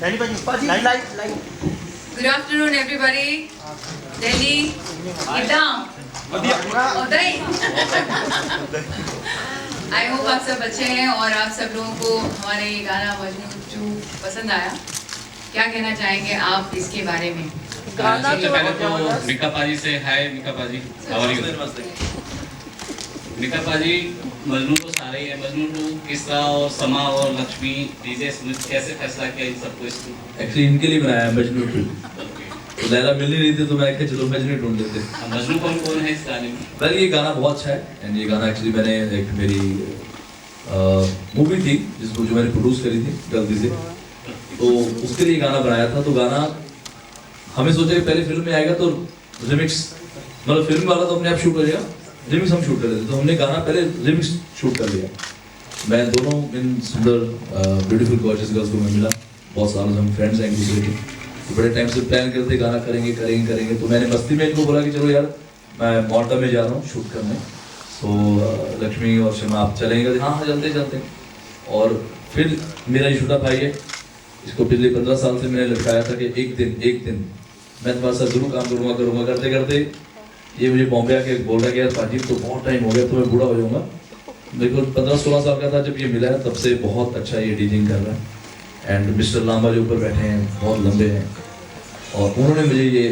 Good afternoon, everybody. Delhi, Idam, Uday. I hope आप सब अच्छे हैं और आप सब लोगों को हमारा ये गाना मजनू पसंद आया। क्या कहना चाहेंगे आप इसके बारे में? सबसे पहले तो मिका पाजी से हाय मिका पाजी, हाउ आर यू? मिका पाजी, मजनू तो सारे ही है। मजनू टू किस्सा और समा और लक्ष्मी, डीजे स्मिथ, कैसे फैसला किया इन सबको? इसको एक्चुअली इनके लिए बनाया है मजनू टू। तो लैला मिल नहीं रही थी तो मैं कहा चलो मजनू ढूंढ लेते हैं। मजनू कौन कौन है इस गाने में? वेल ये गाना बहुत अच्छा है एंड ये गाना एक्चुअली मैंने एक मेरी मूवी थी जिसको जो मैंने प्रोड्यूस करी थी गलती से, तो उसके लिए गाना बनाया था। तो गाना हमें सोचा कि पहले फिल्म में आएगा तो रिमिक्स, मतलब फिल्म वाला तो अपने आप शूट करेगा, रिमिक्स हम शूट कर लेते। तो हमने गाना पहले रिमिक्स शूट कर लिया। मैं दोनों इन सुंदर ब्यूटीफुल गॉर्जियस गर्ल्स को मैं मिला, बहुत सालों से हम फ्रेंड्स हैं एक दूसरे के, तो बड़े टाइम से प्लान करते गाना करेंगे। तो मैंने मस्ती में इनको बोला कि चलो यार मैं माल्टा में जा रहा हूँ शूट करने, तो लक्ष्मी और शमा आप चलेंगे? हाँ चलते। और फिर मेरा ये छोटा भाई है, इसको पिछले 15 साल से मैंने लटकाया था कि एक दिन मैं तुम्हारे साथ जरूर काम करूँगा। करते ये मुझे बॉम्बे आके बोल रहा है कि यार पाजी तो बहुत टाइम हो गया, तो मैं बूढ़ा हो जाऊँगा। मेरे को 15-16 साल का था जब ये मिला है, तब से बहुत अच्छा ये डीजिंग कर रहा है। एंड मिस्टर लांबा जो ऊपर बैठे हैं बहुत लंबे हैं, और उन्होंने मुझे ये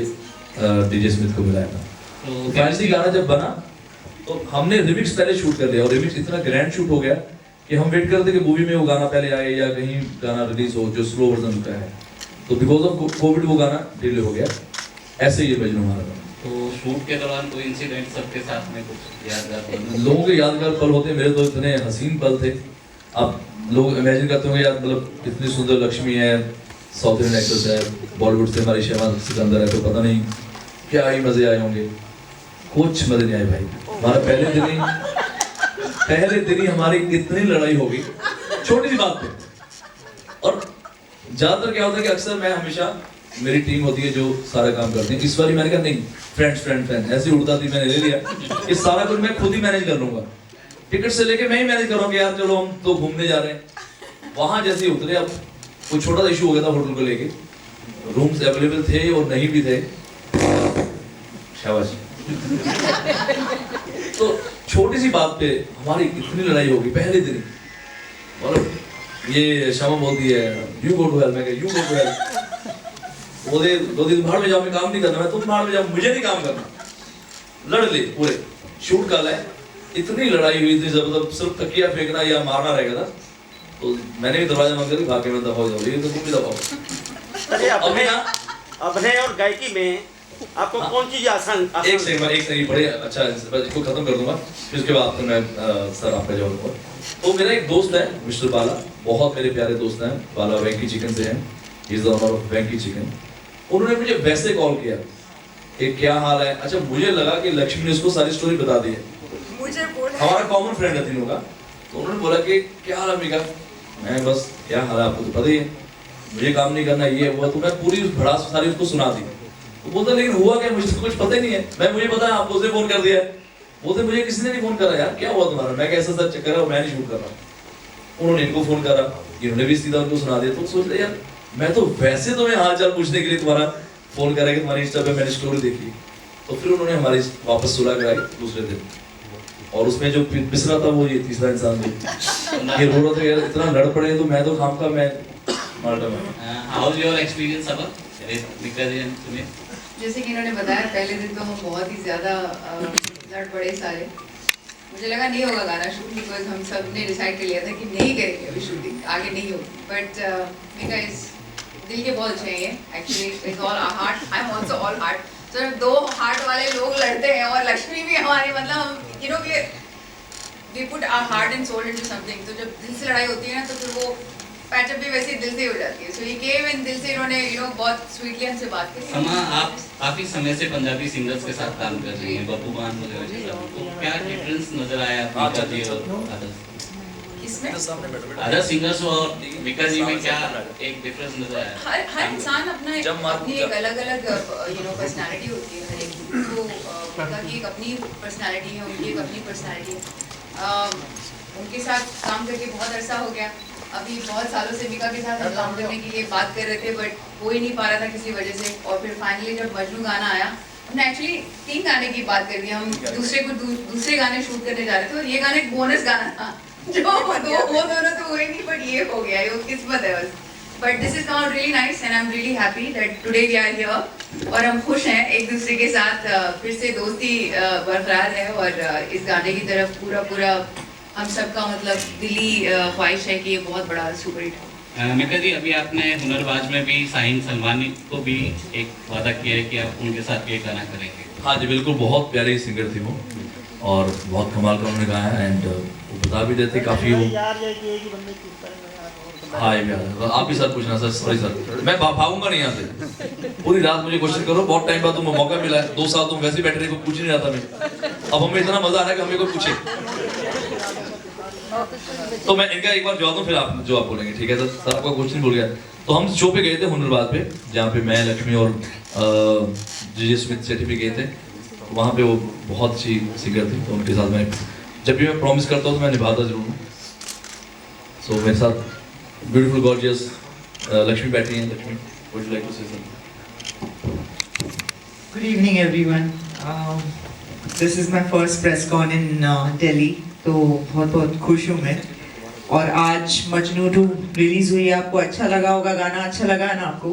डीजे स्मिथ को मिलाया था। तो फाइनली गाना जब बना तो हमने रिमिक्स पहले शूट कर लिया, और रिमिक्स इतना ग्रैंड शूट हो गया कि हम वेट करते कि मूवी में वो गाना पहले आए या कहीं गाना रिलीज हो जो स्लो वर्जन का है। तो बिकॉज ऑफ कोविड वो गाना डिले हो गया। ऐसे ये मजनू हमारा गाना। तो शूट के दौरान कोई इंसिडेंट सबके साथ में कुछ यादगार? लोगों के यादगार पल होते, मेरे तो इतने हसीन पल थे। अब लोग इमेजिन करते होंगे यार मतलब इतनी सुंदर लक्ष्मी है, साउथ इंडियन एक्ट्रेस है, बॉलीवुड से हमारी शमा सिकंदर है, तो पता नहीं क्या ही मजे आए होंगे। कुछ मजे नहीं आए भाई। हमारा पहले दिन ही हमारी इतनी लड़ाई हो गई छोटी सी बात पे। और ज्यादातर क्या होता है कि अक्सर मैं हमेशा मेरी टीम होती है जो सारा काम करती है। इस बार मैंने कहा नहीं, फ्रेंड ऐसे उड़ता थी, मैंने ले लिया कि सारा कुछ मैं खुद ही मैनेज कर लूंगा। टिकट से लेके मैं ही मैनेज करूंगा यार, चलो हम तो घूमने जा रहे हैं। वहां जैसे ही उतरे, अब कोई छोटा सा इशू हो गया था होटल को लेके, रूम्स अवेलेबल थे और नहीं भी थे, शाबाश। तो छोटी सी बात पे हमारी इतनी लड़ाई होगी पहले दिन। और ये शमा बोलती है यू गो टू हेल, मैं यू गो टू हेल। बोले 2 दिन भाड़ में जाओ, मैं काम नहीं करना, मैं तुम भाड़ में जाओ, मुझे नहीं काम करना। लड़ ले पूरे शूट का है। इतनी लड़ाई हुई थी जब सिर्फ तकिया फेंकना या मारना रहेगा था। तो मैंने भी दरवाजा बंद करके भाग के मैं दफा हो जाऊँ, लेकिन तुम भी दफाओ। अभिनय और गायकी में आपको कौन चीज आसान? एक सेकंड बड़े अच्छा इसको खत्म कर दूंगा, फिर उसके बाद तो मैं सर आपका जवाब दूंगा। तो मेरा एक दोस्त है मिस्टर बाला, बहुत मेरे प्यारे दोस्त हैं, बाला वेंकी चिकन से हैं, he is the owner of Venky chicken. उन्होंने मुझे वैसे कॉल किया कि क्या हाल है। अच्छा, मुझे लगा कि लक्ष्मी ने उसको सारी स्टोरी बता दी है, मुझे बोला हमारा कॉमन फ्रेंड है तीनों का। तो उन्होंने बोला कि क्या हाल है अम्बिका? मैं बस क्या हाल है, आपको तो पता ही है, मुझे काम नहीं करना, ये हुआ। तो मैं पूरी भड़ास सारी उसको सुना दी। वो बोलते लेकिन हुआ क्या, मुझे तो कुछ पता ही नहीं है। मुझे पता है आपको उसने फोन कर दिया है। बोलते मुझे किसी ने नहीं फोन करा यार, क्या हुआ तुम्हारा? मैं कैसा सर चक्कर है, मैं नहीं शूट कर रहा। उन्होंने इनको फोन करा, इन्होंने भी सीधा उनको सुना दिया। तो सोच लिया यार मैं तो वैसे तुम्हें हाल चाल पूछने के लिए तुम्हारा फोन करा कि तुम्हारी इंस्टा पे मैंने स्टोरी देखी। तो फिर उन्होंने हमारी वापस सुलह कराई दूसरे दिन, और उसमें जो पिसरा था वो ये तीसरा इंसान था। ये रो रहा था यार इतना लड़ पड़े, तो मैं तो खाम का मैं माल्टा में। हाउ इज योर एक्सपीरियंस अब मिका जी एंड सुमित? जैसे कि इन्होंने बताया, पहले दिन तो हम बहुत ही ज़्यादा लड़ पड़े सारे। मुझे लगा नहीं होगा गाना शूट, बिकॉज हम सब ने डिसाइड कर लिया था कि नहीं करेंगे अभी शूटिंग, आगे नहीं होगी। बट मिका इस दिल के बहुत अच्छे हैं ये, actually it's all heart, I am also all heart. तो जब 2 हार्ट वाले लोग लड़ते हैं, और लक्ष्मी भी हमारी, मतलब you know we put our heart and soul into something. तो जब दिल से लड़ाई होती है ना, तो फिर वो पैचअप भी वैसे दिल से हो जाती है। सो ही केम एंड दिल से इन्होंने बहुत स्वीटली हमसे बात की। समा, आप काफी समय से पंजाबी सिंगर्स के साथ काम कर रही हैं, बब्बू मान वगैरह, तो क्या डिफरेंस नजर आया मिका जी और इसमें? अदर सिंगर्स और मिका जी में क्या एक डिफरेंस नजर आया? हर इंसान अपनी एक अलग-अलग पर्सनालिटी होती है हर एक की। तो मिका की एक अपनी पर्सनालिटी है, उनकी एक अपनी पर्सनालिटी है। उनके साथ काम करके बहुत अरसा हो गया। अभी बहुत सालों से मिका के साथ हम काम करने के लिए बात कर रहे थे बट हो ही नहीं पा रहा था किसी वजह से, और फिर फाइनली जब मजनू गाना आया, हमने एक्चुअली 3 गाने की बात कर दी, हम दूसरे गाने शूट करने जा रहे थे और ये गाना एक बोनस गाना था जो वो दोनों तो हुए नहीं बट ये हो गया, ये किस्मत है बस। But this is come really nice and I am really happy that today we are here, और हम खुश हैं एक दूसरे के साथ फिर से दोस्ती बरकरार है, और इस गाने की तरफ पूरा हम सबका मतलब दिली ख्वाहिश है कि ये बहुत बड़ा सुपर हिट हो। मिका जी, अभी आपने हुनरबाज में भी शाहीन सलमानी को भी एक वादा किया है कि आप उनके साथ भी एक गाना करेंगे। हाँ जी बिल्कुल, बहुत प्यारी सिंगर थी वो और बहुत कमाल का उन्होंने गाया है एंड वो बता भी देते काफ़ी वो। हाँ ये भी आप भी सर पूछना सर, सॉरी सर मैं भागूंगा नहीं यहाँ से, पूरी रात मुझे क्वेश्चन करो, बहुत टाइम बाद तुम्हें मौका मिला है, 2 साल तुम वैसे ही बैठे रहे, कोई पूछ नहीं रहा था मैं, अब हमें इतना मजा आ रहा है कि हमें कोई पूछे, तो मैं इनका एक बार जवाब दूं फिर आप जो आप बोलेंगे, ठीक है सर? सर आपका क्वेश्चन भूल गया। तो हम शो पे गए थे हुनरबाज पे, जहाँ पे मैं, लक्ष्मी और जीजे स्मिथ सेठी भी गए थे, वहाँ पे वो बहुत अच्छी सिंगर थी, तो उनके साथ मैं जब भी मैं प्रॉमिस करता हूँ तो मैं निभाता जरूर हूँ। सो मेरे साथ ब्यूटीफुल गॉर्जियस लक्ष्मी बैठी हैं। Lakshmi, would you like to say something? Good evening, everyone. This is my first press con in Delhi. तो बहुत खुश हूँ मैं, और आज मजनू 2 रिलीज हुई है। आपको अच्छा लगा होगा, गाना अच्छा लगा है ना आपको?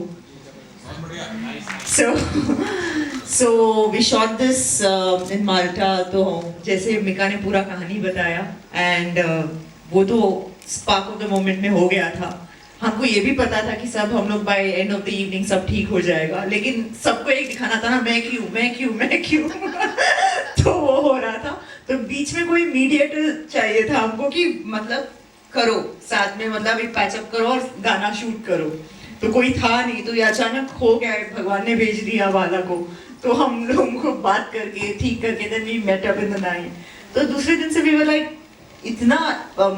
So we shot this in Malta. तो जैसे मिका ने पूरा कहानी बताया एंड वो तो स्पार्क ऑफ द मोमेंट में हो गया था। हमको ये भी पता था कि सब हम लोग by end of the evening सब ठीक हो जाएगा, लेकिन सबको एक दिखाना था ना, मैं क्यों तो वो हो रहा था। तो बीच में कोई मीडिएटर चाहिए था हमको कि मतलब करो साथ में, मतलब एक पैचअप करो और गाना शूट करो। तो कोई था नहीं, तो ये अचानक हो गया, भगवान ने भेज दिया वाला को। तो हम लोगों को बात करके ठीक करके then we met up in the night. तो दूसरे दिन से वी वर लाइक इतना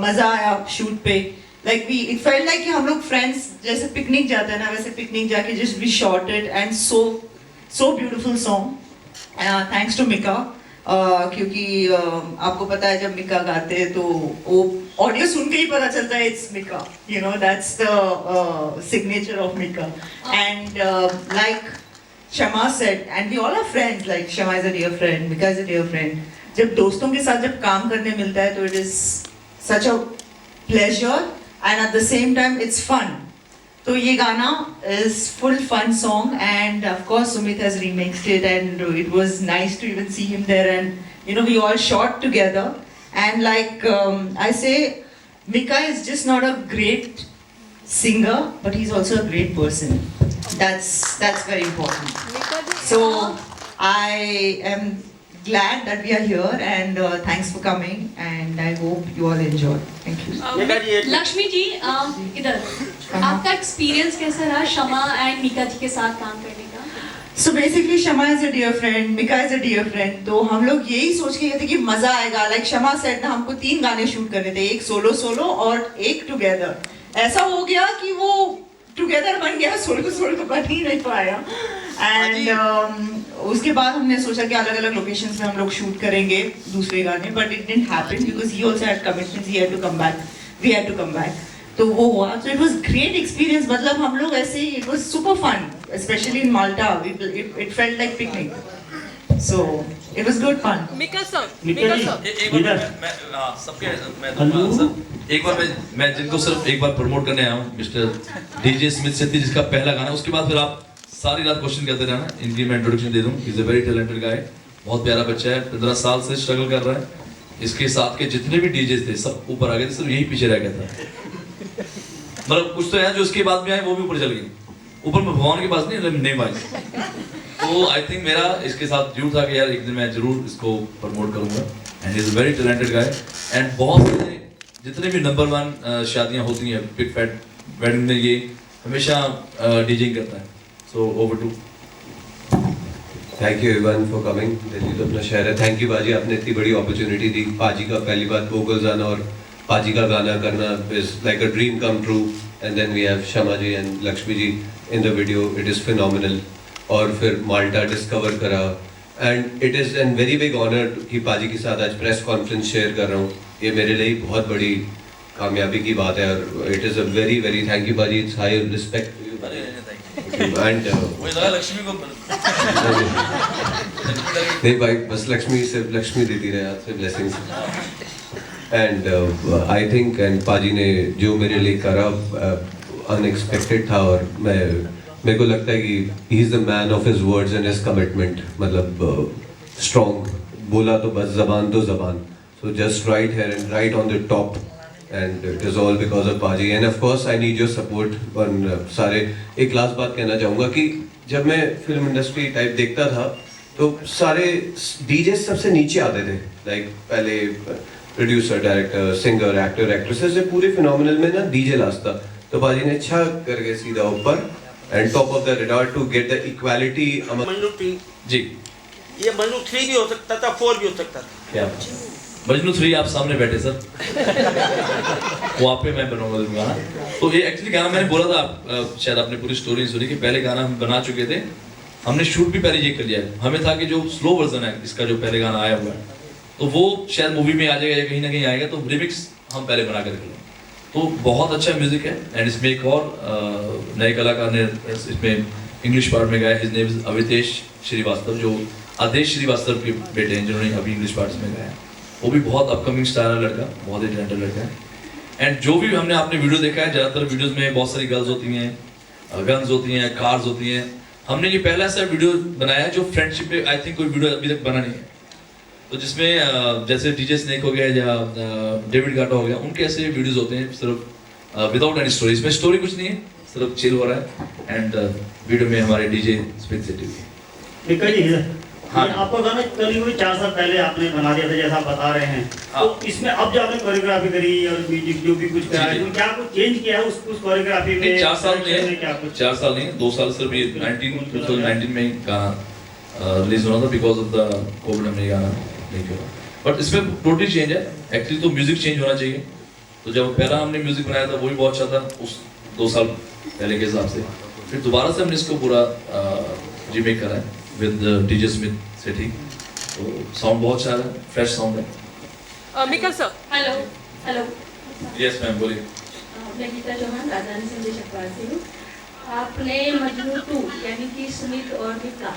मजा आया शूट पे, like we it felt like कि हम लोग फ्रेंड्स जैसे पिकनिक जाते हैं ना, वैसे पिकनिक जाके just we shot it and so beautiful song. Thanks to Mika, क्योंकि आपको पता है जब मिका गाते हैं तो वो ऑडियो सुन के ही पता चलता है it's Mika, you know that's the signature of Mika. And like Shama said, and we all are friends, like Shama is a dear friend, Mika is a dear friend. जब दोस्तों के साथ जब काम करने मिलता है तो it is such a pleasure and at the same time it's fun. तो ये गाना is full fun song, and of course Sumit has remixed it, and it was nice to even see him there, and you know we all shot together, and like I say, Mika is just not a great singer, but he's also a great person. That's very important. So I am glad that we are here, and thanks for coming, and I hope you all enjoy. Thank you. Lakshmi ji इधर, आपका experience कैसा रहा शमा and Mika जी के साथ काम करने का? So basically Shama is a dear friend, Mika is a dear friend. तो हम लोग यही सोच के गए थे कि मजा आएगा। लाइक शमा सेड ना, हमको 3 गाने शूट करने थे, एक सोलो और एक टुगेदर। ऐसा हो गया कि वो टुगेदर बन गया, सोलो बन ही नहीं पाया। एंड उसके बाद हमने सोचा कि अलग अलग लोकेशंस में हम लोग शूट करेंगे दूसरे गाने, but it didn't happen because he also had commitments, he had to come back, we had to come back. तो वो हुआ, so it was great experience। मतलब हम लोग ऐसे ही, it was super fun, especially in Malta. It felt like picnic, so it was good fun. Mika sir, एक बार मैं जिनको सिर्फ एक बार प्रमोट करने आया हूँ, मिस्टर डीजे स्मिथ सेठी, जिसका पहला गाना, उसके बाद फिर आप सारी रात क्वेश्चन करते रहना। इनकी मैं इंट्रोडक्शन दे दूँ, इज अ वेरी टैलेंटेड गाय, बहुत प्यारा बच्चा है, 15 साल से स्ट्रगल कर रहा है। इसके साथ के जितने भी डीजे थे सब ऊपर आ गए थे, सिर्फ यही पीछे रह गया था। मतलब कुछ तो है जो इसके बाद में आए वो भी ऊपर चल गए, ऊपर में भगवान के पास नहीं भाई। तो आई थिंक मेरा इसके साथ जरूर था कि यार एक दिन मैं जरूर इसको प्रमोट करूंगा, and he is a very talented guy. And बहुत सारे जितने भी नंबर 1 शादियां होती हैं बिग फैट वेडिंग में, ये हमेशा डीजिंग करता है। So over to. Thank you everyone for coming. Delhi तो अपना शहर है। थैंक यू बाजी, आपने इतनी बड़ी अपॉर्चुनिटी दी। पाजी का पहली बार वोकल्स आना और पाजी का गाना करना is like a dream come true. And then we have Shama ji and Lakshmi ji in the video, it is phenomenal. और फिर माल्टा डिस्कवर करा, and it is an very big honour कि पाजी के साथ आज प्रेस कॉन्फ्रेंस शेयर कर रहा हूँ। ये मेरे लिए बहुत बड़ी कामयाबी की बात है और it is a very very thank you paaji, it's high respect and Lakshmi को नहीं भाई, बस लक्ष्मी सिर्फ लक्ष्मी देती रहे आपसे blessings. And I think and पाजी ने जो मेरे लिए करा अनएक्सपेक्टेड था और मेरे को लगता है कि he is the man of his words and his commitment. मतलब स्ट्रॉन्ग बोला तो बस ज़बान तो ज़बान, so just right here and right on the top and it is all because of paaji and of course I need your support on सारे। एक last बात कहना चाहूँगा कि जब मैं फिल्म इंडस्ट्री टाइप देखता था तो सारे डीजे सबसे नीचे आते थे, लाइक पहले producer, director, singer, actor, actresses से पूरे फिनोमिनल में ना डीजे लास्ट था। तो बाजी ने अच्छा करके सीधा ऊपर and top of the radar to get the equality. Majnu 3 ji, ये मजनू 3 भी हो सकता था, 4 भी हो सकता था। क्या मजनू 3 आप सामने बैठे सर, वहाँ पे मैं बनूंगा गाना। तो ये एक्चुअली गाना मैंने बोला था, शायद आपने पूरी स्टोरी सुनी कि पहले गाना हम बना चुके थे, हमने शूट भी पहले ये कर लिया है। हमें था कि जो स्लो वर्जन है इसका जो पहले गाना आया हुआ है तो वो शायद मूवी में आ जाएगा या कहीं ना कहीं आएगा, तो रिमिक्स हम पहले बना कर रखेंगे। तो बहुत अच्छा म्यूजिक है एंड इसमें एक और नए कलाकार ने इसमें इंग्लिश पार्ट में गाया। His name is Avitesh Shrivastava, जो आदेश श्रीवास्तव के बेटे हैं जिन्होंने अभी इंग्लिश पार्ट्स में गाया। वो भी बहुत अपकमिंग स्टार है लड़का, बहुत ही टैलेंटेड लड़का है। एंड जो भी हमने आपने वीडियो देखा है, ज़्यादातर वीडियोस में बहुत सारी गर्ल्स होती हैं, गन्स होती हैं, कार्स होती हैं। हमने ये पहला ऐसा वीडियो बनाया है जो फ्रेंडशिप पे आई थिंक कोई वीडियो अभी तक बना नहीं है। तो जिसमें जैसे डीजे स्नेक हो गया या डेविड गाटा हो गया, उनके ऐसे वीडियोस होते हैं सिर्फ विदाउट एनी स्टोरी। इसमें स्टोरी कुछ नहीं है, सिर्फ चिल हो रहा है एंड वीडियो में हमारे डीजे स्पिन सेटिव है। हाँ, आपका गाना करीब 4 साल पहले आपने बना दिया था जैसा आप बता रहे हैं। हाँ। तो इसमें अब जो आपने कोरियोग्राफी करी और म्यूजिक जो भी कुछ करा है, तो क्या कुछ चेंज किया है उस कोरियोग्राफी में? 4 साल नहीं, 4 साल नहीं, 2 साल सिर्फ ये 2019 में गाना रिलीज होना था। बिकॉज ऑफ द कोविड हमने गाना नहीं किया, बट इसमें टोटली चेंज है। एक्चुअली तो म्यूजिक चेंज होना चाहिए। तो जब पहला हमने म्यूजिक बनाया था वो भी बहुत अच्छा था उस 2 साल पहले के हिसाब से। फिर दोबारा से हमने इसको पूरा रीमेक करा है विद डीजे स्मिथ सेटिंग। तो साउंड बहुत अच्छा है, फ्रेश साउंड है। Mika sir, hello hello. Yes ma'am, बोलिए। मैं गीता चौहान राजधानी से देशकवाल से हूँ। आपने मजनू 2 यानी कि सुमित और मिका,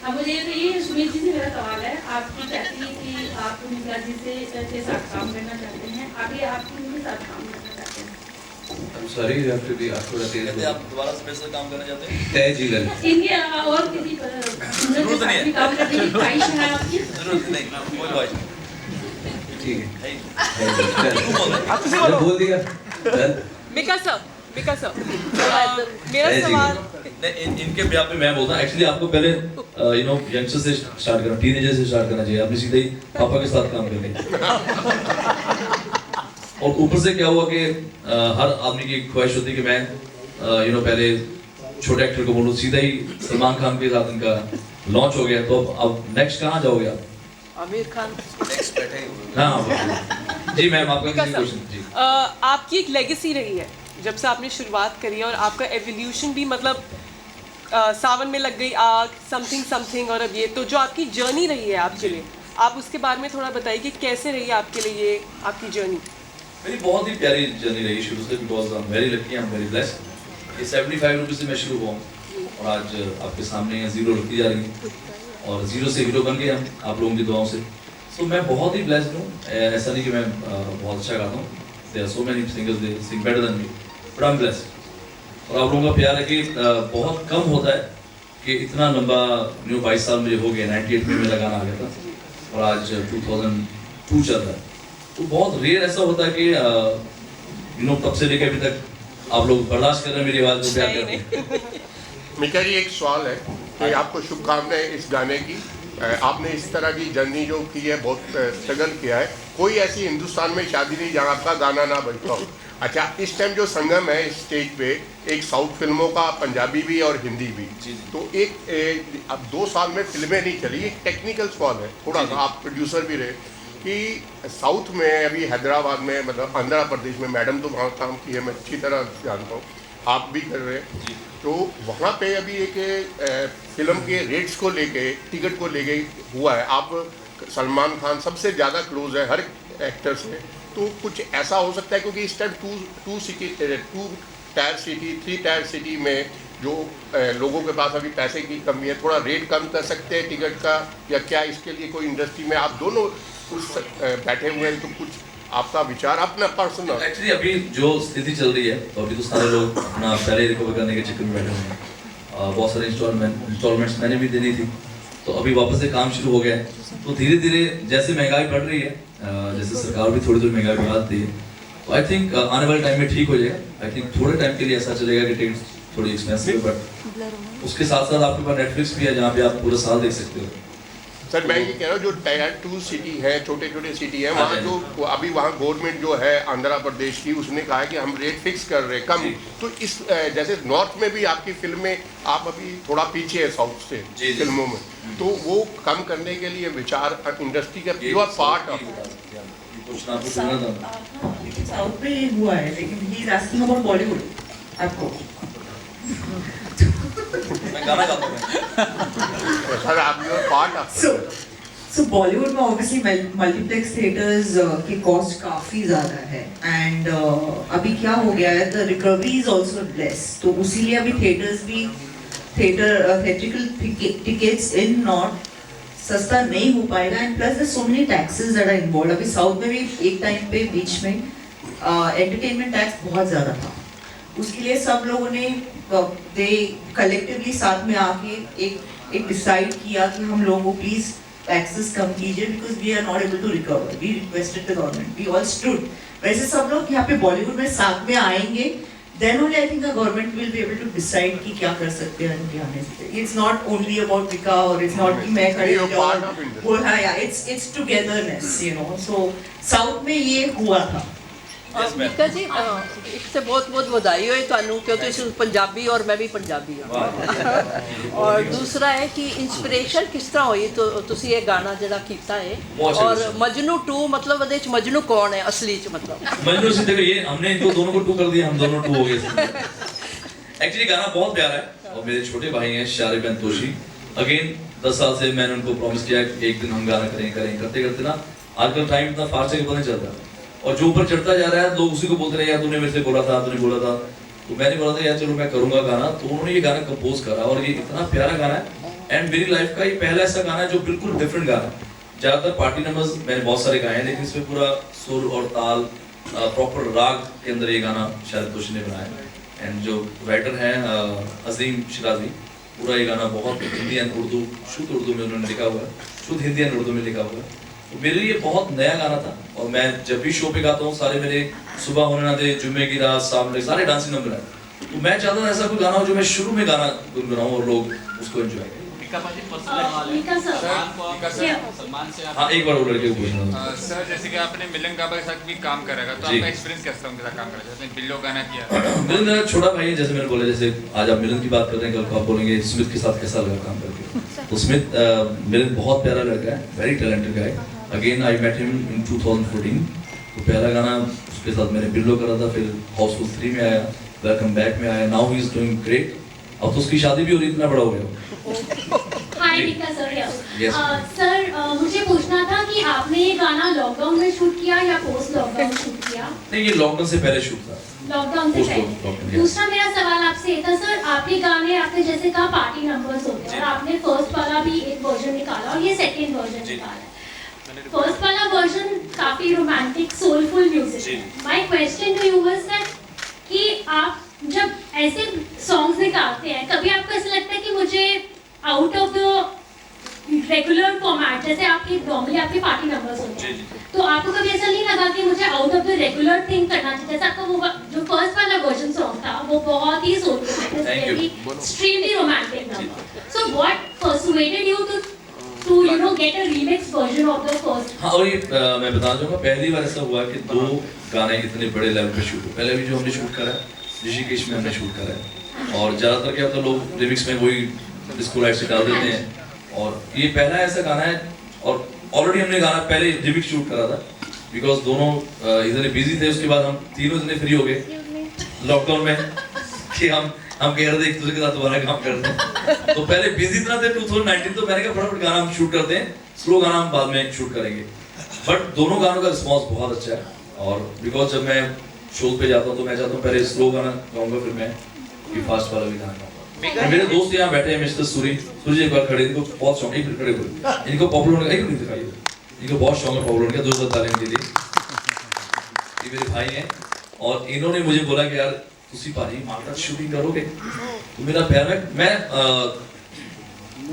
अब मुझे ये सुमित जी से मेरा सवाल है, आपकी चाहती है कि आप मिका जी से के साथ काम करना चाहते हैं, आगे आप उनके साथ काम करना चाहते हैं? I'm sorry, you have to be थोड़ा तेज। आप दोबारा स्पेशल काम करना चाहते हैं? तेज ही कर। इनके और किसी जरूरत नहीं है, काम करने की ख्वाहिश है आपकी? जरूरत नहीं, कोई ख्वाहिश नहीं। ठीक है, बोल दिया। मिका सर, मेरा सवाल इनके ब्याह पे मैं बोलता हूँ एक्चुअली आपको पहले यंगस्टर से स्टार्ट करना, टीनेजर से स्टार्ट करना चाहिए। आपने सीधे ही पापा के साथ काम करने। और ऊपर से क्या हुआ कि हर आदमी की ख्वाहिश होती है कि मैं पहले छोटे एक्टर को बोलूँ, सीधा ही सलमान खान के साथ इनका लॉन्च हो गया। तो अब नेक्स्ट कहाँ जाओगे आप? आमिर खान नेक्स्ट बैठे। हाँ जी मैम, आपका क्वेश्चन जी। आपकी एक लेगेसी रही है जब से आपने शुरुआत करी है, और आपका एवोल्यूशन भी मतलब सावन में लग गई आग, समथिंग और अब ये, तो जो आपकी जर्नी रही है आपके लिए, आप उसके बारे में थोड़ा बताइए कि कैसे रही है आपके लिए ये आपकी जर्नी? मेरी बहुत ही प्यारी जर्नी रही शुरू से, because I am very lucky, I am very blessed. ये 75 रुपये से मैं शुरू हुआ हूँ और आज आपके सामने 0 रखती जा रही है और 0 से हीरो बन गए हम आप लोगों की दुआओं से। सो मैं बहुत ही ब्लेस्ड हूँ। ऐसा नहीं कि मैं बहुत अच्छा गाता हूँ, there are so many singers they sing better than me, but I am blessed. और आप लोगों का प्यार है कि बहुत कम होता है कि इतना लंबा 22 साल मुझे हो गया। 98 में मेरा गाना आ गया था और आज 2002 चल रहा है। तो बहुत रेयर ऐसा होता है कि तब से लेकर अभी तक आप लोग बर्दाश्त कर रहे हैं मेरी आवाज़ को, प्यार कर रहे हैं। मिका जी, एक सवाल है कि आपको शुभकामनाएं इस गाने की। आपने इस तरह की जर्नी जो की है, बहुत स्ट्रगल किया है। कोई ऐसी हिंदुस्तान में शादी नहीं जहाँ आपका गाना ना बजता हो। अच्छा, इस टाइम जो संगम है स्टेज पे, एक साउथ फिल्मों का, पंजाबी भी और हिंदी भी, तो अब 2 साल में फिल्में नहीं चली। एक टेक्निकल सवाल है थोड़ा सा, आप प्रोड्यूसर भी रहे, कि साउथ में अभी हैदराबाद में, मतलब आंध्र प्रदेश में, मैडम तो वहाँ काम की है, मैं अच्छी तरह जानता हूँ, आप भी कर रहे हैं, तो वहाँ पे अभी एक फिल्म के रेट्स को लेके, टिकट को लेके हुआ है। आप सलमान खान सबसे ज़्यादा क्लोज है, हर एक्टर्स हैं, तो कुछ ऐसा हो सकता है क्योंकि इस time two tier city 3 tier city में जो लोगों के पास अभी पैसे की कमी है, थोड़ा रेट कम कर सकते हैं टिकट का, या क्या इसके लिए कोई इंडस्ट्री में आप दोनों कुछ बैठे हुए हैं, तो कुछ आपका विचार अपना पर्सनल। एक्चुअली अभी जो स्थिति चल रही है तो अभी तो सारे लोग अपना पहले रिकवर करने के चक्कर में बैठे हुए हैं। बहुत सारे इंस्टॉलमेंट्स मैंने भी देनी थी, तो अभी वापस से काम शुरू हो गया है। तो धीरे धीरे जैसे महंगाई बढ़ रही है, जैसे सरकार भी थोड़ी थोड़ी महंगाई बढ़ाती है, तो आई थिंक आने वाले टाइम में ठीक हो जाएगा। आई थिंक थोड़े टाइम के लिए ऐसा चलेगा कि टिकट थोड़ी एक्सपेंसिव, बट उसके साथ साथ आपके पास नेटफ्लिक्स भी है जहाँ पे आप पूरा साल देख सकते हो। सर मैं ये कह रहा हूँ जो टायर 2 सिटी है, छोटे छोटे सिटी है, वहाँ जो अभी वहाँ गवर्नमेंट जो है आंध्र प्रदेश की, उसने कहा है कि हम रेट फिक्स कर रहे हैं कम, तो इस जैसे नॉर्थ में भी आपकी फिल्में, आप अभी थोड़ा पीछे है साउथ से फिल्मों में, तो वो कम करने के लिए विचार इंडस्ट्री का you are part of. South में ये हुआ है, लेकिन he is asking about Bollywood. आपको मैं गाना गाता हूं सर, आप you are part of. So Bollywood में ऑब्वियसली मल्टीप्लेक्स थिएटर्स की कॉस्ट काफी ज्यादा है, एंड अभी क्या हो गया है, the recovery is also less, तो उसीलिए अभी थिएटर्स भी थिएट्रिकल टिकट्स इन नॉर्थ सस्ता नहीं हो पाएगा, and plus there so many taxes that are involved. अभी साउथ में भी एक टाइम पे बीच में एंटरटेनमेंट टैक्स बहुत ज्यादा था, उसके लिए सब लोगों ने दे कलेक्टिवली साथ में आके एक डिसाइड किया कि हम लोगों को प्लीज टैक्सेस कम कीजिए, because we are not able to recover. We requested the government, we all stood. वैसे सब लोग यहाँ पे बॉलीवुड में साथ में आएंगे, then only I think the government will be able to decide कि क्या कर सकते हैं उनके आने से। It's not only about Vika, or it's not कि मैं खड़े हो जाऊँ, वो हाँ या it's togetherness, you know। So South में ये हुआ था। मीका जी इससे बहुत बहुत बधाई हो ਤੁਹਾਨੂੰ क्योंकि ਤੁਸੀਂ ਪੰਜਾਬੀ और मैं भी ਪੰਜਾਬੀ ਹਾਂ। और दूसरा है कि इंस्पिरेशन किस तरह हुई, तो ਤੁਸੀਂ ਇਹ ਗਾਣਾ ਜਿਹੜਾ ਕੀਤਾ है, और मजनू 2 मतलब ਉਹਦੇ ਵਿੱਚ मजनू कौन है असली च, मतलब मजनू से देखो ये हमने इनको दोनों को 2 कर दिया, हम दोनों 2 हो गए। एक्चुअली गाना बहुत प्यारा है, और मेरे छोटे भाई हैं शारिब एंड तोशी। अगेन 10 साल से मैंने उनको प्रॉमिस किया कि एक दिन हम गाना करेंगे, करते करते ना आजकल टाइम इतना फास्ट है कि पता नहीं चलता, और जो ऊपर चढ़ता जा रहा है लोग उसी को बोलते रहे, यार तूने मेरे से बोला था, तूने बोला था, तो मैंने बोला था यार चलो मैं करूंगा गाना, तो उन्होंने ये गाना कंपोज करा, और ये इतना प्यारा गाना है, एंड मेरी लाइफ का ये पहला ऐसा गाना है जो बिल्कुल डिफरेंट गाना है। ज़्यादातर पार्टी नंबर्स मैंने बहुत सारे गाए हैं, लेकिन इसमें पूरा सुर और ताल प्रॉपर राग के अंदर ये गाना शायद तोशी ने बनाया, एंड जो राइटर हैं अजीम शिराजी, पूरा ये गाना बहुत हिंदी एंड उर्दू, शुद्ध उर्दू में उन्होंने लिखा हुआ है, शुद्ध हिंदी एंड उर्दू में लिखा हुआ है। तो मेरे लिए बहुत नया गाना था, और मैं जब भी शो पे गाता हूँ सारे मेरे सुबह होने ना दे, जुम्मे की रात, सामने सारे डांसिंग नंबर है, तो मैं चाहता था ऐसा कोई गाना हो जो मैं शुरू में गाना गुनगुनाऊं और लोग उसको एंजॉय करें। हाँ एक बार वो लड़के को पूछना सर, जैसे कि आपने मिलन गाबा के साथ भी काम करेगा, तो आपका एक्सपीरियंस कैसा उनके साथ काम करा? जैसे बिल्लो गाना किया। मिलन मेरा छोटा भाई है, जैसे मैंने बोला, जैसे आज आप मिलन की बात कर रहे हैं, कल को आप बोलेंगे स्मिथ के साथ कैसा लगा काम करके, तो स्मिथ मिलन बहुत प्यारा लड़का है, very talented guy. Again I met him in 2014, तो पहला गाना उसके साथ मैंने बिल्लो करा था, फिर हाउसफुल 3 में आया, वेलकम बैक में आया, now he is doing great. अब तो उसकी शादी भी हो रही, इतना बड़ा हो गया। हाय मीका सर, Yes. सर मुझे पूछना था कि आपने ये गाना लॉकडाउन में शूट किया या पोस्ट लॉकडाउन शूट किया? नहीं, ये लॉकडाउन से पहले शूट था। लॉकडाउन से पहले। दूसरा मेरा सवाल आपसे ये था सर, आपके गाने आपने जैसे कहा पार्टी नंबर्स होते हैं, और आपने फर्स्ट वाला भी एक वर्जन निकाला और ये सेकंड वर्जन निकाला है। फर्स्ट वाला वर्जन काफी romantic soulful music. My question to you was that कि आप जब ऐसे सॉन्ग्स निकालते हैं, कभी आपको ऐसा लगता है कि मुझे out of the regular format, जैसे आपकी नॉर्मली आपके पार्टी नंबर्स होते हैं, तो आपको कभी ऐसा नहीं लगा कि मुझे out of the regular thing करना चाहिए? जैसे आपका वो जो फर्स्ट वाला वर्जन सॉन्ग था वो बहुत ही सोलफुल था, very extremely romantic number. So what persuaded you to you know get a remix version of the first? हाँ, और ये मैं बताना चाहूँगा, पहली बार ऐसा हुआ कि 2 गाने इतने बड़े लेवल पे शूट हुए। पहले भी जो हमने शूट करा है ऋषिकेश में हमने शूट करा है, और ज़्यादातर क्या होता है लोग रिमिक्स में वही डिस्को लाइट से डाल देते हैं, और ये पहला ऐसा गाना है, और ऑलरेडी हमने गाना पहले रिमिक्स शूट करा था, बिकॉज दोनों इतने बिजी थे। उसके बाद हम तीनों इतने फ्री हो गए लॉकडाउन में कि हम कह रहे थे एक दूसरे के साथ दोबारा काम करते हैं। तो पहले बिजी इतना थे 2019, तो मैंने कहा फटाफट गाना हम शूट करते हैं, स्लो गाना हम बाद में शूट करेंगे। बट दोनों गानों का रिस्पॉन्स बहुत अच्छा है और बिकॉज जब मैं शो पे जाता हूँ तो मैं चाहता हूँ पहले स्लो गाना गाऊंगा फिर मैं फास्ट वाला भी गाना गाऊंगा। मेरे दोस्त यहाँ बैठे हैं मिस्टर सूरी एक बार खड़े, इनको बहुत शौक, एक मिनट खड़े हुए, इनको पॉपुलर होने का एक मिनट दिखाइए, इनको बहुत शौक है पॉपुलर होने का, 2 तालीम के लिए। ये मेरे भाई हैं और इन्होंने मुझे बोला कि यार तुसी भाजी माल्टा शूटिंग करोगे तो मेरा प्यार है। मैं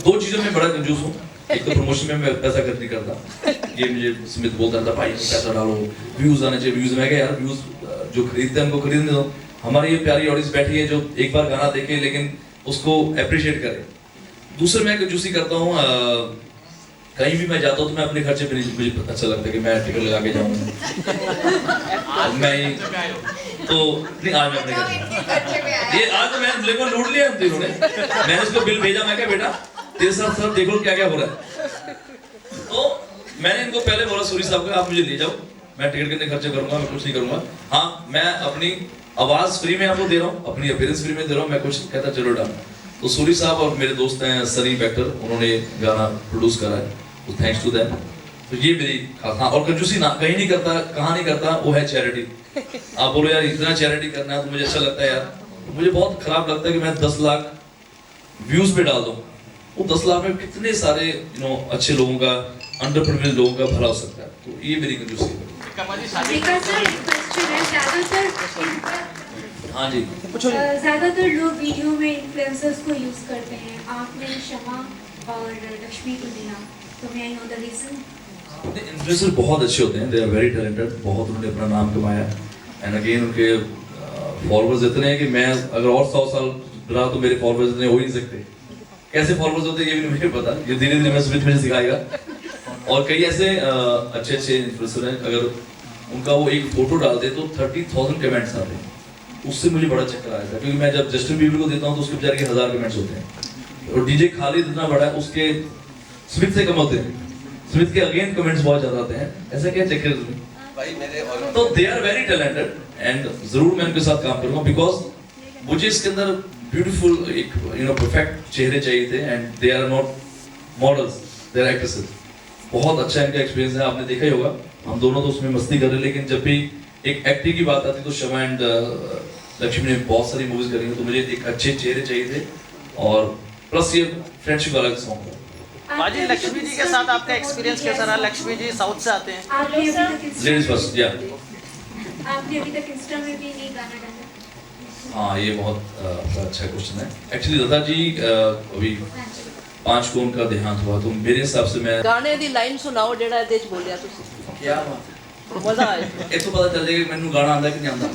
2 चीज़ों में बड़ा कंजूस हूँ, एक तो प्रमोशन में मैं पैसा खर्च नहीं करता, ये मुझे स्मिथ बोलता था भाई पैसा डालो, व्यूज आने चाहिए, व्यूज। मैं कहा यार व्यूज जो खरीदते हैं हमको खरीदने दो, हमारी ये प्यारी ऑडियंस बैठी है जो एक बार गाना देखे लेकिन उसको अप्रिशिएट करे। दूसरा मैं कंजूसी करता हूँ, कहीं भी मैं जाता हूँ तो मैं अपने खर्चे पे नहीं, मुझे अच्छा लगता है कि मैं टिकट लगा के जाऊँ मैं तो नहीं, आज मैं अपने खर्चे ये आज तो मैंने बिल्कुल लूट लिया हम तीनों ने। मैंने उसको बिल भेजा, मैं क्या बेटा तेरे साथ सर देखो क्या क्या हो रहा है। तो मैंने इनको पहले बोला सूरी साहब को आप मुझे ले जाओ, मैं टिकट कितने खर्चे करूंगा, मैं कुछ नहीं करूंगा, हाँ मैं अपनी आवाज फ्री में आपको दे रहा हूँ, अपनी अपीयरेंस फ्री में दे रहा हूँ, मैं कुछ कहता चलो डाल। तो सूरी साहब और मेरे दोस्त हैं सनी वेक्टर, उन्होंने गाना प्रोड्यूस करा है, तो थैंक्स टू देम। तो ये मेरी हाँ, और कंजूसी ना कहीं नहीं करता, कहाँ नहीं करता, वो है चैरिटी। आप बोलो यार इतना चैरिटी करना है तो मुझे अच्छा लगता है यार। मुझे बहुत खराब लगता है कि मैं 10 लाख व्यूज पे डाल दूँ, वो 10 लाख में कितने सारे अच्छे लोगों का, अंडर प्रिविलेज्ड लोगों का भला हो सकता है। तो ये मेरी कंजूसी है। हाँ जी, ज्यादातर लोग वीडियो में इन्फ्लुएंसर्स को यूज करते हैं, आपने शमा और लक्ष्मी को लिया, तो मैं I know the reason. Influencer बहुत अच्छे होते हैं, दे आर वेरी टैलेंटेड, बहुत उन्होंने अपना नाम कमाया एंड अगेन उनके फॉलोअर्स इतने हैं कि मैं अगर और 100 साल रहा तो मेरे फॉलोअर्स इतने हो ही नहीं सकते। कैसे फॉलोअर्स होते हैं ये भी मुझे पता, ये धीरे धीरे मैं स्मिथ मुझे सिखाएगा। और कई ऐसे अच्छे अच्छे इन्फ्लुएंसर हैं, अगर उनका वो एक फोटो डालते तो 30,000 कमेंट्स आते हैं, उससे मुझे बड़ा चक्कर आया था, क्योंकि मैं जब जस्टिन बीबर को देता हूँ तो उसके बेचारे के 1000 कमेंट्स होते हैं, और डीजे खालिद इतना बड़ा है उसके स्मिथ से कम होते हैं, स्मिथ के अगेन कमेंट्स बहुत ज्यादा आते हैं। ऐसा क्या चक्कर है? तो they are very talented and जरूर मैं उनके साथ काम करूंगा, बिकॉज मुझे इसके अंदर ब्यूटीफुल एक परफेक्ट चेहरे चाहिए थे and they are not models, they are actresses. बहुत अच्छा इनका एक्सपीरियंस है, आपने देखा ही होगा, हम दोनों तो उसमें मस्ती कर रहे हैं, लेकिन जब भी एक एक्टिंग की बात आती तो शमा एंड लक्ष्मी ने बहुत सारी मूवीज करी हैं, तो मुझे एक अच्छे चेहरे चाहिए थे और प्लस ये फ्रेंडशिप वाला सॉन्ग है। बाजी लक्ष्मी जी के साथ आपका एक्सपीरियंस कैसा रहा? लक्ष्मी जी साउथ से आते हैं। लेडीज फर्स्ट, या आपने अभी तक इंस्टा में भी नहीं गाना डाला? हाँ, ये बहुत अच्छा क्वेश्चन है। एक्चुअली लता जी अभी 5 को उनका देहांत हुआ, तो मेरे हिसाब से मैं गाने दी लाइन सुनाओ जेड़ा ਇਹਦੇ ਚ बोलिया ਤੁਸੀਂ। क्या बात है, मजा आया। एक तो पता चल जाएगा कि मैंने गाना आंदा कि नहीं आंदा।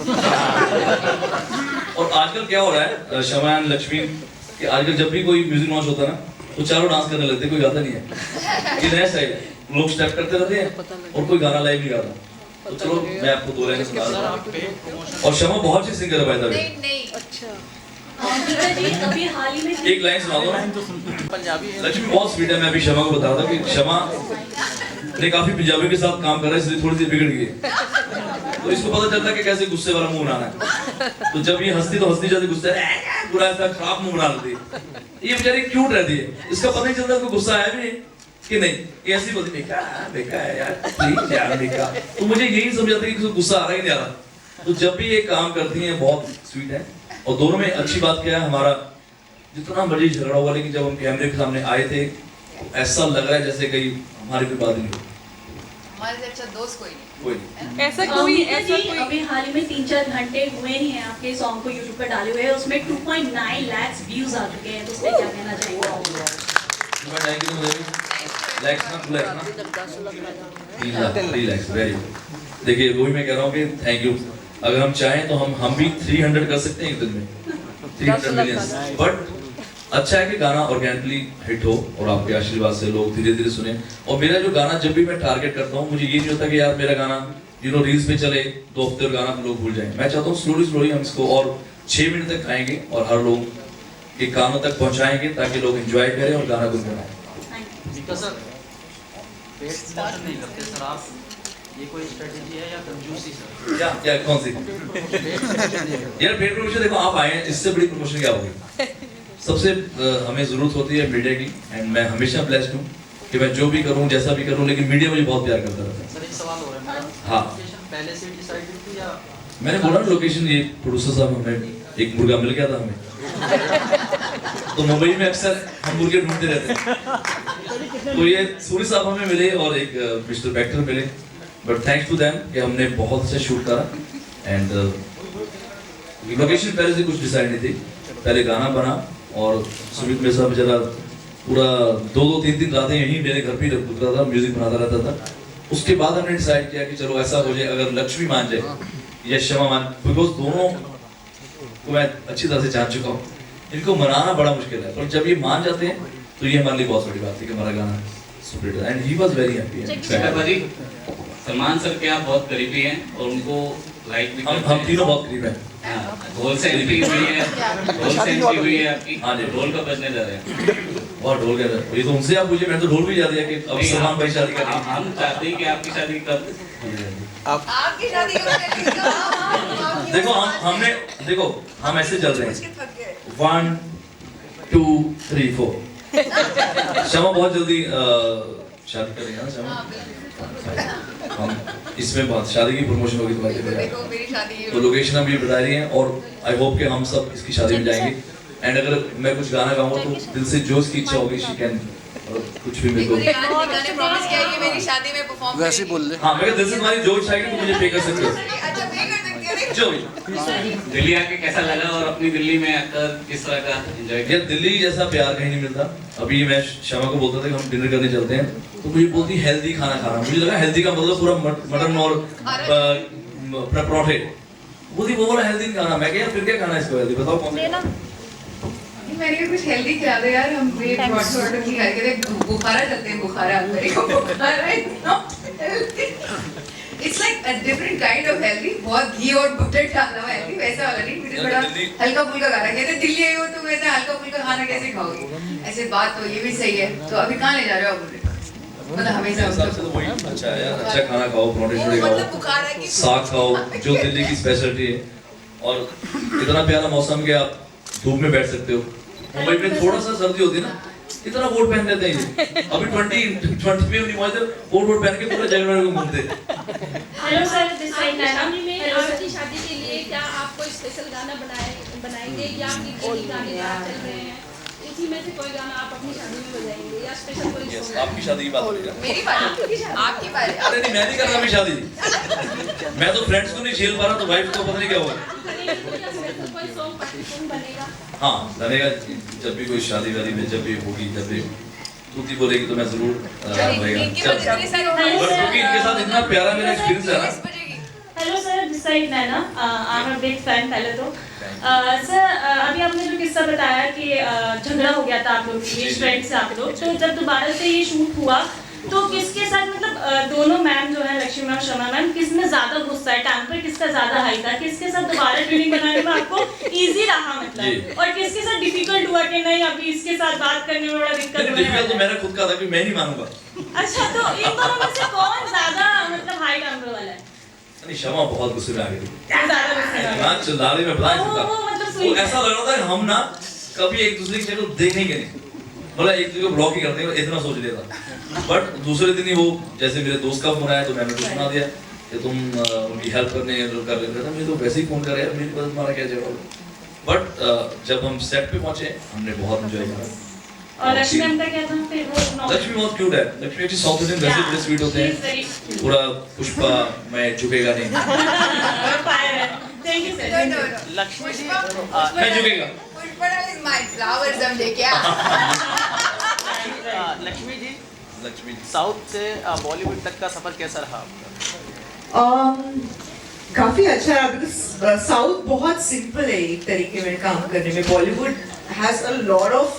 और आजकल क्या हो रहा है शमा एंड लक्ष्मी कि आजकल जब भी कोई म्यूजिक लॉन्च होता है ना तो चारों डांस करने लगते, कोई गाता नहीं है, ये नया स्टाइल है, लोग स्टेप करते रहते हैं और कोई गाना लाइव नहीं गाता। तो चलो मैं आपको 2 लाइन सुना रहा हूं। और शमा बहुत अच्छी सिंगर है भाई साहब। नहीं, अच्छा जी अभी हाल ही में एक लाइन सुना दो ना। पंजाबी लक्ष्मी बहुत स्वीट है, मैं अभी शमा को बता रहा था कि शमा ने काफी पंजाबी के साथ काम कर रहा है, इसलिए थोड़ी सी बिगड़ गई है, तो इसको पता चलता है कि कैसे गुस्से वाला मुंह बनाना है। तो जब ये हंसती तो हंसती जाती, गुस्सा बुरा ऐसा खराब मुंह बना लेती है, ये बेचारी क्यूट रहती है, इसका पता नहीं चलता उसको गुस्सा आया भी कि नहीं, ये ऐसी बोलती बेका है यार प्लीज यार बेका। तो मुझे यही समझ आता है कि गुस्सा आ रहा ही नहीं आ रहा। तो जब भी ये काम करती हैं बहुत स्वीट है, और दोनों में अच्छी बात क्या है, हमारा जितना मर्जी झगड़ा हुआ लेकिन जब हम कैमरे के सामने आए थे ऐसा लग रहा है जैसे कहीं हमारी कोई बात नहीं हुई। हमारे से अच्छा दोस्त कोई नहीं। ऐसा कोई अभी हाल ही में 3-4 घंटे हुए ही हैं आपके सॉन्ग को यूट्यूब पर डाले हुए हैं, उसमें 2.9 लाख व्यूज आ चुके हैं, तो उस पर क्या कहना चाहेंगे? देखिए वही मैं कह रहा हूँ कि थैंक यू। अगर हम चाहें तो हम भी 300 कर सकते हैं एक दिन में, 300 मिलियन। बट अच्छा है कि गाना ऑर्गेनिकली हिट हो और आपके आशीर्वाद से लोग धीरे धीरे सुने। और मेरा जो गाना जब भी मैं टारगेट करता हूँ, मुझे ये नहीं होता कि यार मेरा गाना रील्स पे चले 2 हफ्ते और गाना लोग भूल जाएं। मैं चाहता हूँ स्लोली हम इसको और 6 मिनट तक गाएंगे और हर लोग के कानों तक पहुँचाएंगे ताकि लोग एंजॉय करें और गाना गुनगुनाएं। नहीं करते सर आप, ये कोई स्ट्रेटजी है या कंजूसी सर? क्या कौन सी यार पेड प्रमोशन? देखो आप आए हैं, इससे बड़ी प्रमोशन क्या होगी? सबसे हमें जरूरत होती है मीडिया की, एंड मैं हमेशा ब्लेस्ड हूँ कि मैं जो भी करूँ जैसा भी करूँ, लेकिन मीडिया मुझे बहुत प्यार करता रहता है। एक सवाल हो रहा है मेरा। हाँ। लोकेशन पहले से डिसाइडेड थी या? मैंने बोला ना लोकेशन, ये प्रोड्यूसर साहब हमें एक मुर्गा मिल गया था हमें। तो मुंबई में अक्सर हम मुर्गे ढूंढते रहते हैं। तो ये सूरी साहब हमें मिले और एक मिस्टर बैक्टर मिले, बट थैंक्स टू देम कि हमने बहुत अच्छा शूट करा। एंड लोकेशन पहले से कुछ डिसाइड नहीं थी, पहले गाना बना और सुमित मिश्रा बेचारा पूरा 2-3 रातें यहीं मेरे घर पे रुकता था, म्यूजिक बनाता रहता था। उसके बाद हमने डिसाइड किया कि चलो ऐसा हो जाए, अगर लक्ष्मी मान जाए या शमा मान, बिकॉज दोनों को मैं अच्छी तरह से जान चुका हूँ, इनको मनाना बड़ा मुश्किल है, पर जब ये मान जाते हैं तो ये हमारे लिए बहुत बड़ी बात है कि हमारा गाना super hit, and he was very happy. Salman sir के आप बहुत करीबी हैं और उनको लाइक भी करते हैं। हम तीनों बहुत करीब हैं। ढोल से एंट्री हुई है, ढोल से एंट्री हुई है आपकी। हाँ जी, ढोल कब बजने जा रहे हैं? बहुत ढोल गया था ये तो उनसे आप पूछिए, मैंने तो ढोल भी जा दिया कि अब सलमान भाई शादी कर रहे हैं। हम चाहते हैं कि आपकी शादी कब? आपकी शादी देखो हमने देखो हम ऐसे चल रहे हैं 1 2 3 4। शमा बहुत जल्दी शादी करेंगे ना शमा, हम इसमें बात शादी की प्रमोशन होगी तुम्हारी। देखो मेरी शादी तो लोकेशन हम ये बता रही हैं और आई होप कि हम सब इसकी शादी में जाएंगे। एंड अगर मैं कुछ गाना गाऊंगा तो दिल से जो इसकी इच्छा होगी शी कैन कुछ भी मेरे को गाने प्रॉमिस किया है कि मेरी शादी में परफॉर्म वैसे बोल ले। हाँ मैं दिल से तुम्हारी जो इच्छा है कि तुम मुझे पे कर सकते हो। अच्छा पे कर सकती हो जो दिल्ली आके कैसा लगा और अपनी दिल्ली में आकर किस तरह का एंजॉय किया? यार दिल्ली जैसा प्यार कहीं नहीं मिलता। अभी मैं शमा को बोलता था कि हम डिनर करने चलते हैं तो मुझे बोलती हेल्दी खाना खाना, मुझे लगा हेल्दी का मतलब पूरा मटन और पराठे। बोलती वो बोला हेल्दी खाना, मैं क्या फिर क्या खाना इसको हेल्दी बताओ कौन सा? मैंने कुछ हेल्दी खिला दो यार, हम वेट वाटर की खाए थे, बुखारा चलते हैं, बुखारा मेरे को बुखारा है। It's like a different kind of healthy, बहुत घी और बटर डाला हुआ हेल्दी, वैसा वाला नहीं। मुझे बड़ा हल्का फुल्का खाना, कहते दिल्ली आई हो तो वैसा हल्का फुल्का खाना कैसे खाओगी? ऐसे बात तो ये भी सही है। तो अभी कहाँ ले जा रहे हो आप मुझे? मतलब हमेशा वही अच्छा है यार, अच्छा खाना खाओ, पराठे छोड़े खाओ, साग खाओ जो दिल्ली की स्पेशलिटी है। और इतना प्यारा मौसम कि आप धूप में बैठ सकते हो। मुंबई में थोड़ा सा सर्दी होती है ना, इतना कोट पहन लेते हैं। अभी 20 में नहीं हुआ कोट पहन के पूरे जगह में घूमते। हेलो सर, दिस इज नैना। आपकी शादी के लिए क्या आप कोई स्पेशल गाना बनाएंगे या आपकी कोई गाने चल रहे हैं, इसी में से कोई गाना आप अपनी शादी में बजाएंगे या स्पेशल कोई सॉन्ग? आपकी शादी की बात हो रही है? मेरी बात, आपकी बात। अरे नहीं, मैं नहीं कर रहा अभी शादी। मैं तो फ्रेंड्स को नहीं झेल पा रहा, तो वाइफ को पता नहीं क्या हुआ। हाँ बनेगा, जब भी कोई शादी वादी में जब भी होगी, जब भी तूती बोलेगी तो मैं जरूर रहेगा। इनके साथ इतना प्यारा मेरा एक्सपीरियंस है ना। Hello sir, this is Naina. I am a big fan पहले तो। सर अभी आपने जो किस्सा बताया कि झगड़ा हो गया था आप लोग के फ्रेंड से आप लोग, तो जब दोबारा से ये शूट हुआ तो किसके साथ, मतलब दोनों मैम जो है लक्ष्मी मैम शमा मैम, किसमें ज्यादा गुस्सा है, टाइम पर किसका ज्यादा हाई था, किसके साथ दोबारा ट्यूनिंग बनाने में आपको इजी रहा मतलब, और किसके साथ डिफिकल्ट हुआ कि नहीं अभी इसके साथ बात करने में बड़ा दिक्कत होने वाला है? तो मेरा खुद का था कि मैं नहीं मानूंगा। अच्छा, तो इन दोनों में से कौन ज्यादा मतलब हाई टेम्पर वाला है? नहीं, शमा बहुत गुस्से में आ गई थी। ज्यादा गुस्से में मैं चिल्ला रही, मैं बता नहीं सकता। मतलब वो ऐसा लग रहा था कि हम ना कभी एक दूसरे की शक्ल देखेंगे नहीं, मतलब एक दूसरे को ब्लॉक ही करते हैं, इतना सोच लिया था। बट दूसरे दिन ही वो जैसे मेरे दोस्त का फोन आया तो मैंने उसको सुना दिया कि तुम उनकी हेल्प करने कर लेते थे। मुझे तो वैसे ही फोन कर यार, मेरे पास तुम्हारा क्या जवाब। बट जब हम सेट पे पहुंचे हमने बहुत एंजॉय करा। और लक्ष्मी मैम का क्या था फिर? वो लक्ष्मी बहुत क्यूट है। लक्ष्मी एक्चुअली साउथ इंडियन वैसे बड़े स्वीट होते हैं, पूरा पुष्पा मैं झुकेगा नहीं। Thank you sir. Lakshmi ji मैं झुकेगा। पुष्पा इज माय फ्लावर समझे क्या? लक्ष्मी जी साउथ से बॉलीवुड तक का सफर कैसा रहा आपका? काफी अच्छा रहा, बिकॉज साउथ बहुत सिंपल है एक तरीके में काम करने में। Bollywood has a lot of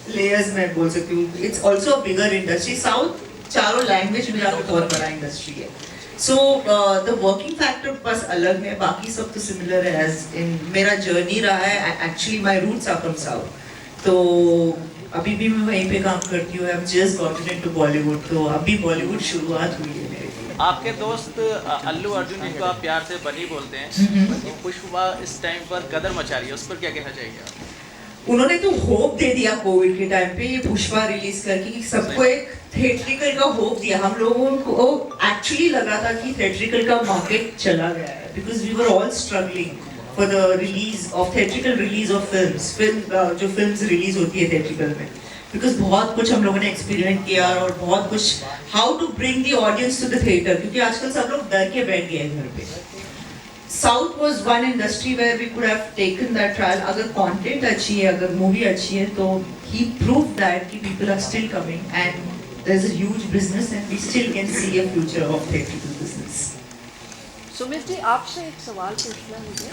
layers मैं बोल सकती हूँ। It's also a bigger industry. South चारों लैंग्वेज मिला के बहुत बड़ा इंडस्ट्री है। सो द वर्किंग फैक्टर बस अलग है, बाकी सब तो सिमिलर है। एज इन मेरा जर्नी रहा है, actually my roots are from south, तो अभी भी मैं वहीं पे काम करती हूँ। I am just gotten into Bollywood, तो अभी बॉलीवुड शुरुआत हुई है मेरे लिए। आपके दोस्त अल्लू अर्जुन जिनको आप प्यार से बनी बोलते हैं, तो पुष्पा इस टाइम पर कदर मचा रही है, उस पर क्या कहना चाहिए आप? उन्होंने तो होप दे दिया कोविड के टाइम पे ये पुष्पा रिलीज करके कि सबको एक थिएट्रिकल का होप दिया हम लोगों को। एक्चुअली लगा था कि थिएट्रिकल का मार्केट चला गया है, because we were all struggling for the release of theatrical release of film जो फिल्म्स रिलीज होती है थिएट्रिकल में, बिकॉज बहुत कुछ हम लोगों ने एक्सपीरियंस किया और बहुत कुछ how to bring the audience to the theatre, क्योंकि आजकल सब लोग डर के बैठ गए हैं घर पे। South was one industry where we could have taken that trial. अगर content अच्छी है, अगर movie अच्छी है, तो he proved that कि people are still coming and there's a huge business and we still can see a future of theatrical business. Sumit ji, आपसे एक सवाल पूछना मुझे,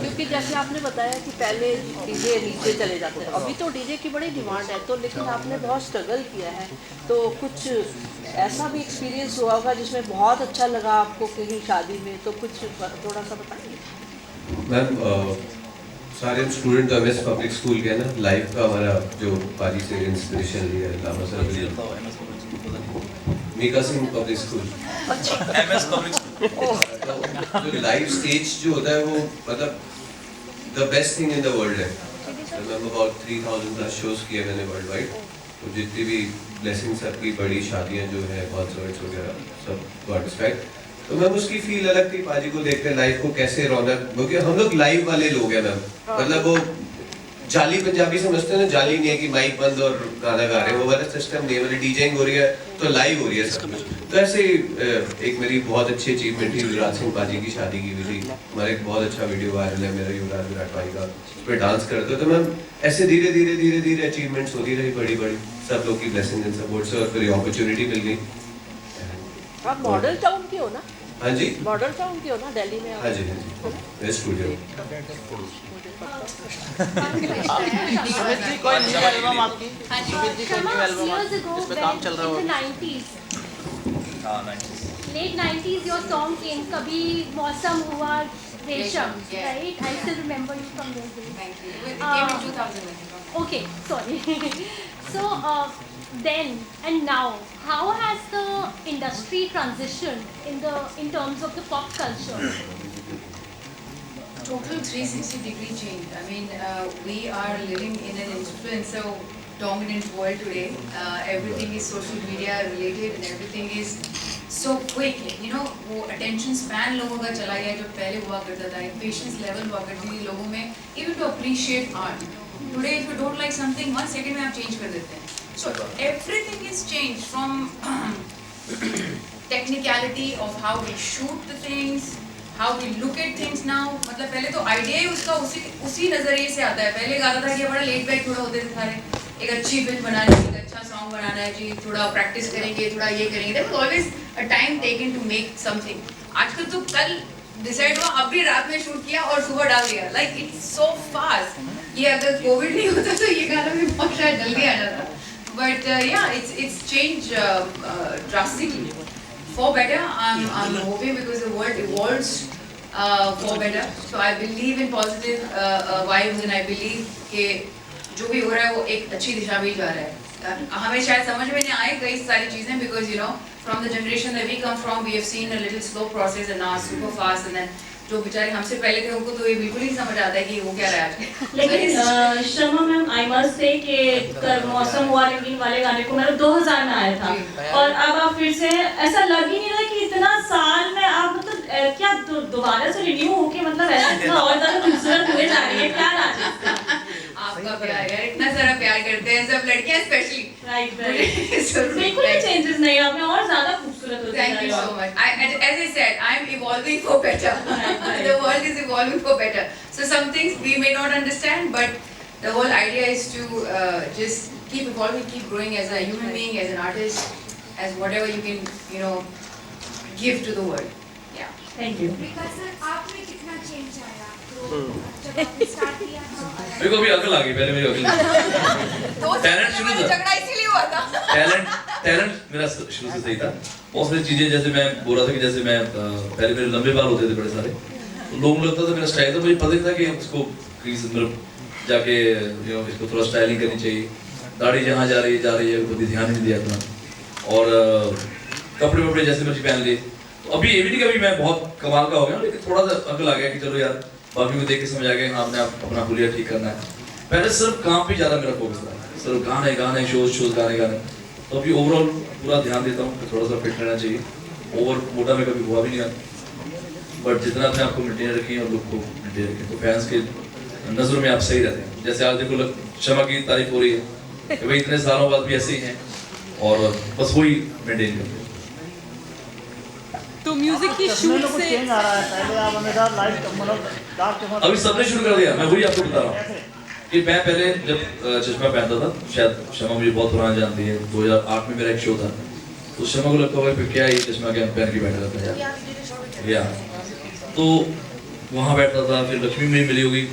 क्योंकि जैसे आपने बताया कि पहले डीजे नीचे चले जाते हैं, अभी तो डीजे की बड़ी डिमांड है, तो लेकिन आपने बहुत स्ट्रगल किया है, तो कुछ ऐसा भी एक्सपीरियंस हुआ होगा जिसमें बहुत अच्छा लगा आपको कहीं शादी में, तो कुछ थोड़ा सा बताएंगे? मैम सारे हम स्टूडेंट एमएस पब्लिक स्कूल के ना, लाइफ का हमारा जो पाजी से इंस्पिरेशन लिया है, Lama sir Mika Singh public school, MS public school, जो लाइव स्टेज जो होता है वो मतलब the best thing in the world है। मैम अबाउट 3000 प्लस शोज किए मैंने वर्ल्ड वाइड, तो जितनी भी ब्लेसिंग्स सबकी बड़ी शादियां जो है कॉन्सर्ट्स वगैरह सब गॉड रिस्पेक्ट, तो मैम उसकी फील अलग थी पाजी को देखकर लाइव को कैसे रौनक, क्योंकि हम लोग लाइव वाले लोग हैं मैम, मतलब वो जाली पंजाबी समझते हैं ना, जाली नहीं है कि माइक बंद और गाना गा रहे हैं, वो वाला सिस्टम नहीं है, मतलब डीजेइंग हो रही है तो लाइव हो रही है सब। तो ऐसे एक मेरी बहुत अच्छी अचीवमेंट थी, युवराज सिंह पाजी की शादी की हुई थी, हमारा एक बहुत अच्छा वीडियो वायरल है मेरा युवराज विराट भाई का, उस पर डांस करते हो, तो मैम ऐसे धीरे धीरे धीरे धीरे अचीवमेंट्स होती रही बड़ी बड़ी, सब लोग की ब्लेसिंग एंड सपोर्ट से, और फिर अपॉर्चुनिटी मिल गई। आप मॉडल टाउन की हो ना? हाँ जी, मॉडल टाउन की हो ना, दिल्ली में? हाँ जी, हाँ जी, मेरे स्टूडियो। सुमित जी, कोई न्यू एल्बम आपकी? सुमित जी, कोई न्यू एल्बम इस पे काम चल रहा हो? Late 90s your song came, कभी मौसम हुआ रेशम, right? I still remember you from those days. Thank you. It came in 2001. Okay, sorry. So then and now, how has the industry transitioned in terms of the pop culture? Total 360-degree change. I mean, we are living in an influencer dominant world today. Everything is social media related and everything is so quick. You know, वो attention span लोगों का चला गया जो पहले हुआ करता था, patience level हुआ करती थी लोगों में, even to appreciate art. Today, if you don't like something, 1 second में आप change कर देते हैं. So everything is changed from technicality of how we shoot the things, how we look at things now. मतलब पहले तो idea ही उसका उसी नजरिए से आता है. पहले एक आता था कि बड़ा laid back थोड़ा होते थे सारे, एक अच्छी फिल्म बनानी है, एक अच्छा सॉन्ग बनाना है जी, थोड़ा प्रैक्टिस करेंगे, थोड़ा ये करेंगे. There was always a time taken to make something. आजकल तो कल डिसाइड हुआ, अभी रात में शूट किया और सुबह डाल दिया. Like it's so fast. ये अगर कोविड नहीं होता तो ये गाना भी बहुत शायद जल्दी आ जाता. But yeah, it's changed drastically for better. I'm hoping because the world evolves for better. So I believe in positive vibes and I believe कि जो भी हो रहा है वो एक अच्छी दिशा में जा रहा है. हमें शायद समझ में नहीं आए कई सारी चीजें, because you know from the generation that we come from, we have seen a little slow process and now super fast, and then जो बेचारे हमसे पहले थे उनको तो ये बिल्कुल ही समझ आता है कि वो क्या रहा है. लेकिन Sharma ma'am, I must say कि मौसम हुआ रंगीन वाले गाने को मतलब 2000 में आया था, और अब आप फिर से, ऐसा लग ही नहीं रहा कि इतना साल में आप मतलब क्या दोबारा से रिन्यू होके मतलब ऐसा और ज्यादा खूबसूरत हुए जा रही है. क्या राज है इसका? आपका प्यार यार, इतना सारा प्यार करते हैं सब लड़कियां स्पेशली. राइट, बिल्कुल भी चेंजेस नहीं, आप में और ज्यादा खूबसूरत होते हैं. Thank you so much. As I said, I am evolving for better. The world is evolving for better. So some things we may not understand, but the whole idea is to just keep evolving, keep growing as a human being, as an artist, as whatever you can, you know, give to the world. Yeah. Thank you. Because आप में कितना change आया? जब आपने start किया मेरे को अभी अकल आ गई, पहले मेरी अकल नहीं. टैलेंट शुरू था, झगड़ा इसीलिए हुआ था. टैलेंट मेरा शुरू से सही था. बहुत सारी चीजें, जैसे मैं बोल रहा था कि जैसे मैं पहले मेरे लंबे बाल होते थे बड़े सारे, तो लोगों को लगता था मेरा स्टाइल, तो मुझे पता नहीं था कि इसको मतलब जाके इसको थोड़ा स्टाइलिंग करनी चाहिए. दाढ़ी जहाँ जा रही है कभी ध्यान नहीं दिया था, और कपड़े वपड़े जैसे मर्जी पहन लिए. तो अभी ये भी नहीं कि अभी मैं बहुत कमाल का हो गया, लेकिन थोड़ा सा अकल आ गया कि चलो यार बाकी को देख के समझ आ गया, हाँ अपने आप अपना हुलिया ठीक करना है. पहले सिर्फ काम पे ज़्यादा मेरा फोकस था, सिर्फ गाने शोज गाने. तो अभी ओवरऑल पूरा ध्यान देता हूँ कि थोड़ा सा फिट रहना चाहिए। ओवर मोटा में कभी हुआ भी नहीं आता, बट जितना अपने आपको मेंटेन रखें और लुक को मेंटेन रखें तो फैंस के नज़रों में आप सही रहते हैं। जैसे आज देखो शमा की तारीफ हो रही है कि भाई इतने सालों बाद भी ऐसे ही हैं और बस वही मेंटेन करते हैं। तो म्यूजिक की शूट से चेंज आ रहा है, पहले आप हमेशा लाइट मतलब डार्क चमक, अभी सबने शुरू कर दिया। मैं वही आपको बता रहा हूँ कि मैं पहले जब चश्मा पहनता था, शायद शमा मुझे बहुत पुराना जानती है, 2008 में मेरा एक शो था, तो शमा को लगता है क्या ही चश्मा क्या पहन के बैठा रहता है यार, तो वहाँ बैठता था। फिर लक्ष्मी में मिली होगी,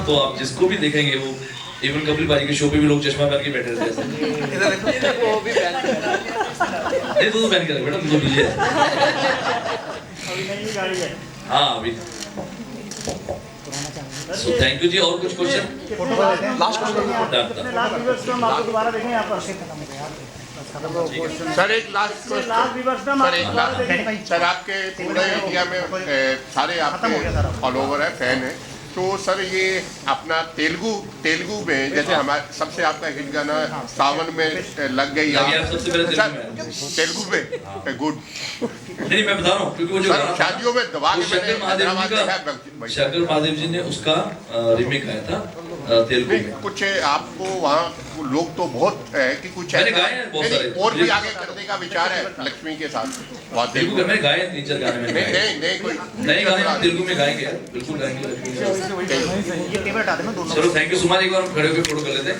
तो आप जिसको भी देखेंगे वो इवन कपिल भाई के शो पे भी लोग चश्मा पहन के बैठे रहते हैं। वो भी पहन नहीं तो पहन के रख बेटा, तुझे बिजी है। अभी नई गाड़ी है। हाँ अभी। सो थैंक यू जी। और कुछ क्वेश्चन? लास्ट व्यूअर्स हम आपको दोबारा देखें यहाँ पर। सर एक लास्ट सर आपके पूरे इंडिया में सारे आपके फॉलोवर है, फैन है, तो सर ये अपना तेलुगु में जैसे हमारे सबसे आपका हिट गाना सावन में लग गई सबसे पहले तेलुगु में गुड नहीं मैं बता रहा हूँ क्योंकि वो जो शादियों में दबा के शंकर महादेव जी ने उसका रीमेक आया था तेलुगु में। कुछ आपको वहाँ लोग तो बहुत है कि कुछ मैंने गाए हैं बहुत सारे, और भी आगे करने का विचार है लक्ष्मी के साथ वहाँ तेलुगु में गाए हैं 3-4 गाने में। नहीं कोई नए गाने हम तेलुगु में गाएंगे, बिल्कुल गाएंगे। चलो थैंक यू सो मच। एक बार हम खड़े होकर फोटो कर लेते हैं।